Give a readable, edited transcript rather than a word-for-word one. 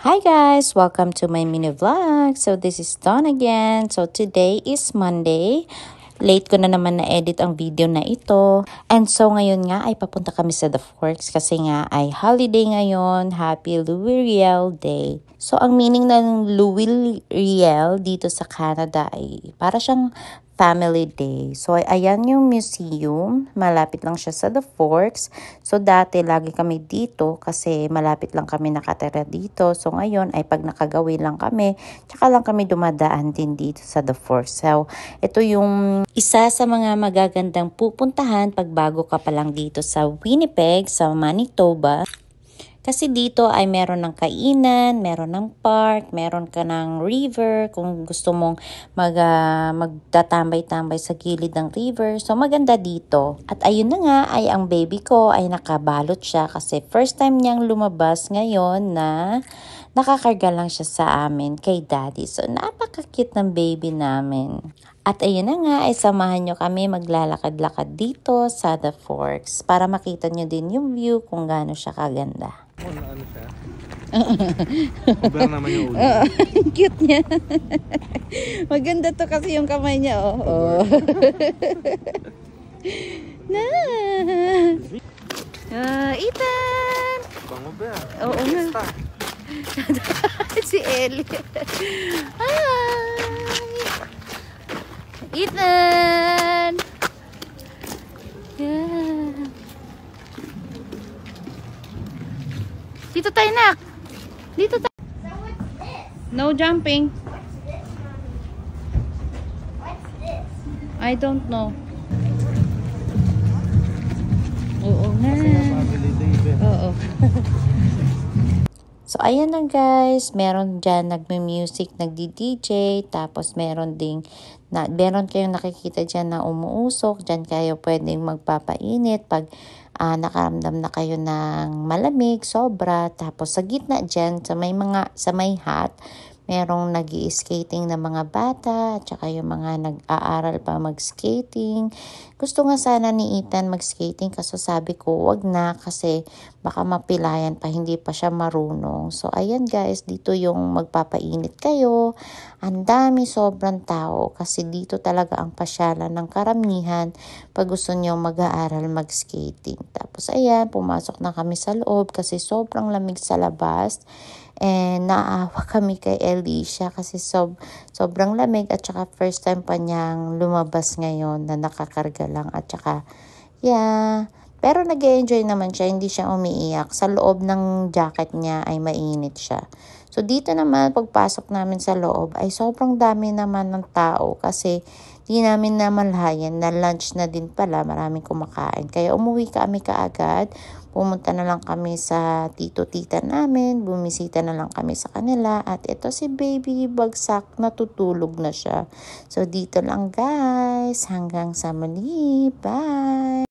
Hi guys! Welcome to my mini vlog. So this is Dawn again. So today is Monday. Late ko na naman na-edit ang video na ito. And so ngayon nga ay papunta kami sa The Forks kasi nga ay holiday ngayon. Happy Louis Riel Day. So ang meaning ng Louis Riel dito sa Canada ay para siyang Family Day. So, ayan yung museum. Malapit lang siya sa The Forks. So, dati lagi kami dito kasi malapit lang kami nakatira dito. So, ngayon ay pag nakagawin lang kami, tsaka lang kami dumadaan din dito sa The Forks. So, ito yung isa sa mga magagandang pupuntahan pag bago ka pa lang dito sa Winnipeg, sa Manitoba. Kasi dito ay meron ng kainan, meron ng park, meron ka ng river kung gusto mong magtatambay-tambay sa gilid ng river. So maganda dito. At ayun na nga ay ang baby ko ay nakabalot siya kasi first time niyang lumabas ngayon na nakakarga lang siya sa amin kay daddy. So napaka-cute ng baby namin. At ayun na nga, ay samahan nyo kami maglalakad-lakad dito sa The Forks para makita nyo din yung view kung gaano siya kaganda. Ano siya? Uber naman yung ulo. Cute niya. Maganda to kasi yung kamay niya. Oh. Na. Ethan! Bango ba? Oo nga. Si Ellie. Hi! Ethan! Yeah. Dito tayo, nak. Dito tayo. So what's this? No jumping. What's this? I don't know. Oo nga. Family Day ba? Oo. So, ayan na guys. Meron dyan nagme-music, nagdi-DJ. Tapos, meron kayong nakikita dyan na umuusok. Dyan kayo pwedeng magpapainit pag nakaramdam na kayo ng malamig, sobra. Tapos, sa gitna dyan, sa may hat, merong nag-i-skating na mga bata, at saka yung mga nag-aaral pa mag-skating. Gusto nga sana ni Ethan mag-skating kaso sabi ko, wag na kasi baka mapilayan pa, hindi pa siya marunong. So, ayan guys, dito yung magpapainit kayo. Ang dami, sobrang tao kasi dito talaga ang pasyalan ng karamihan pag gusto nyo mag-aaral mag-skating. Tapos, ayan, pumasok na kami sa loob kasi sobrang lamig sa labas. And naawa kami kay Alicia kasi sobrang lamig at saka first time pa niyang lumabas ngayon na nakakarga lang at saka yeah. Pero nag-enjoy naman siya, hindi siya umiiyak. Sa loob ng jacket niya ay mainit siya. So dito naman pagpasok namin sa loob ay sobrang dami naman ng tao kasi di namin namalayan na lunch na din pala, maraming kumakain. Kaya umuwi kami kaagad. Pumunta na lang kami sa tito-tita namin, bumisita na lang kami sa kanila, at ito si baby bagsak, natutulog na siya. So dito lang guys, hanggang sa muli, bye!